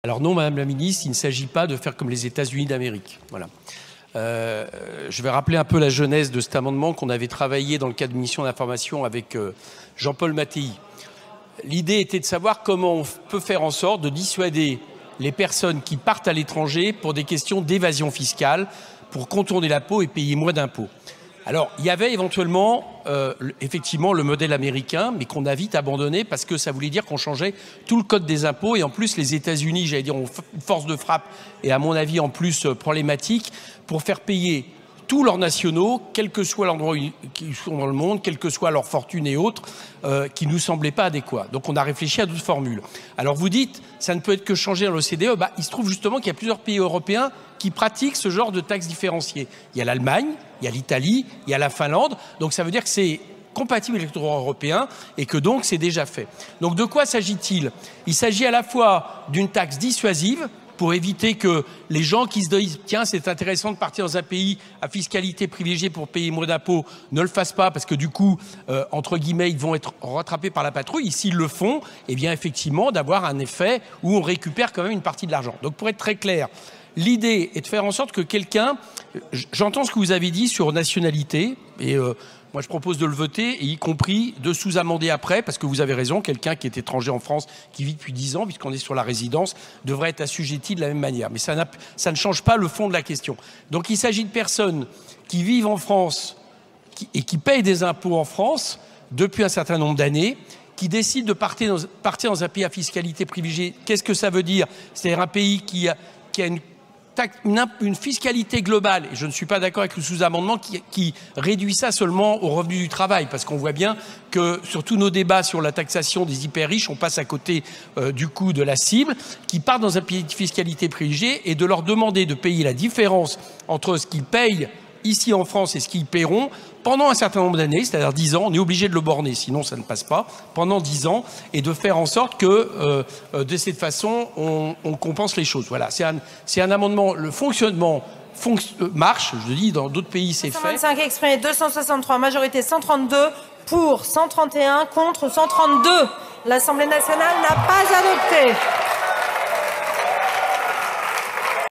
Alors non, Madame la Ministre, il ne s'agit pas de faire comme les États-Unis d'Amérique. Voilà. Je vais rappeler un peu la genèse de cet amendement qu'on avait travaillé dans le cadre d'une mission d'information avec Jean-Paul Mattei. L'idée était de savoir comment on peut faire en sorte de dissuader les personnes qui partent à l'étranger pour des questions d'évasion fiscale, pour contourner l'impôt et payer moins d'impôts. Alors, il y avait éventuellement, effectivement, le modèle américain, mais qu'on a vite abandonné parce que ça voulait dire qu'on changeait tout le code des impôts. Et en plus, les États-Unis, j'allais dire, ont une force de frappe et, à mon avis, en plus problématique pour faire payer tous leurs nationaux, quel que soit l'endroit où ils sont dans le monde, quelle que soit leur fortune et autres, qui ne nous semblaient pas adéquats. Donc on a réfléchi à d'autres formules. Alors vous dites, ça ne peut être que changé dans l'OCDE. Bah, il se trouve justement qu'il y a plusieurs pays européens qui pratiquent ce genre de taxes différenciées. Il y a l'Allemagne, il y a l'Italie, il y a la Finlande. Donc ça veut dire que c'est compatible avec le droit européen et que donc c'est déjà fait. Donc de quoi s'agit-il? Il s'agit à la fois d'une taxe dissuasive, pour éviter que les gens qui se disent « Tiens, c'est intéressant de partir dans un pays à fiscalité privilégiée pour payer moins d'impôts », ne le fassent pas parce que du coup, entre guillemets, ils vont être rattrapés par la patrouille. Et s'ils le font, eh bien effectivement, d'avoir un effet où on récupère quand même une partie de l'argent. Donc pour être très clair, l'idée est de faire en sorte que quelqu'un... J'entends ce que vous avez dit sur nationalité et... moi, je propose de le voter, et y compris de sous-amender après, parce que vous avez raison, quelqu'un qui est étranger en France, qui vit depuis 10 ans, puisqu'on est sur la résidence, devrait être assujetti de la même manière. Mais ça ne change pas le fond de la question. Donc, il s'agit de personnes qui vivent en France et qui payent des impôts en France depuis un certain nombre d'années, qui décident de partir dans un pays à fiscalité privilégiée. Qu'est-ce que ça veut dire? C'est-à-dire un pays qui a une fiscalité globale, et je ne suis pas d'accord avec le sous-amendement qui réduit ça seulement au revenu du travail, parce qu'on voit bien que sur tous nos débats sur la taxation des hyper-riches, on passe à côté du coût de la cible, qui partent dans un pays de fiscalité privilégiée, et de leur demander de payer la différence entre ce qu'ils payent ici en France et ce qu'ils paieront pendant un certain nombre d'années, c'est-à-dire 10 ans, on est obligé de le borner, sinon ça ne passe pas, pendant 10 ans, et de faire en sorte que de cette façon, on compense les choses. Voilà, c'est un amendement, le fonctionnement marche, je dis, dans d'autres pays c'est fait. 125 exprimé, 263, majorité 132, pour 131, contre 132. L'Assemblée nationale n'a pas adopté.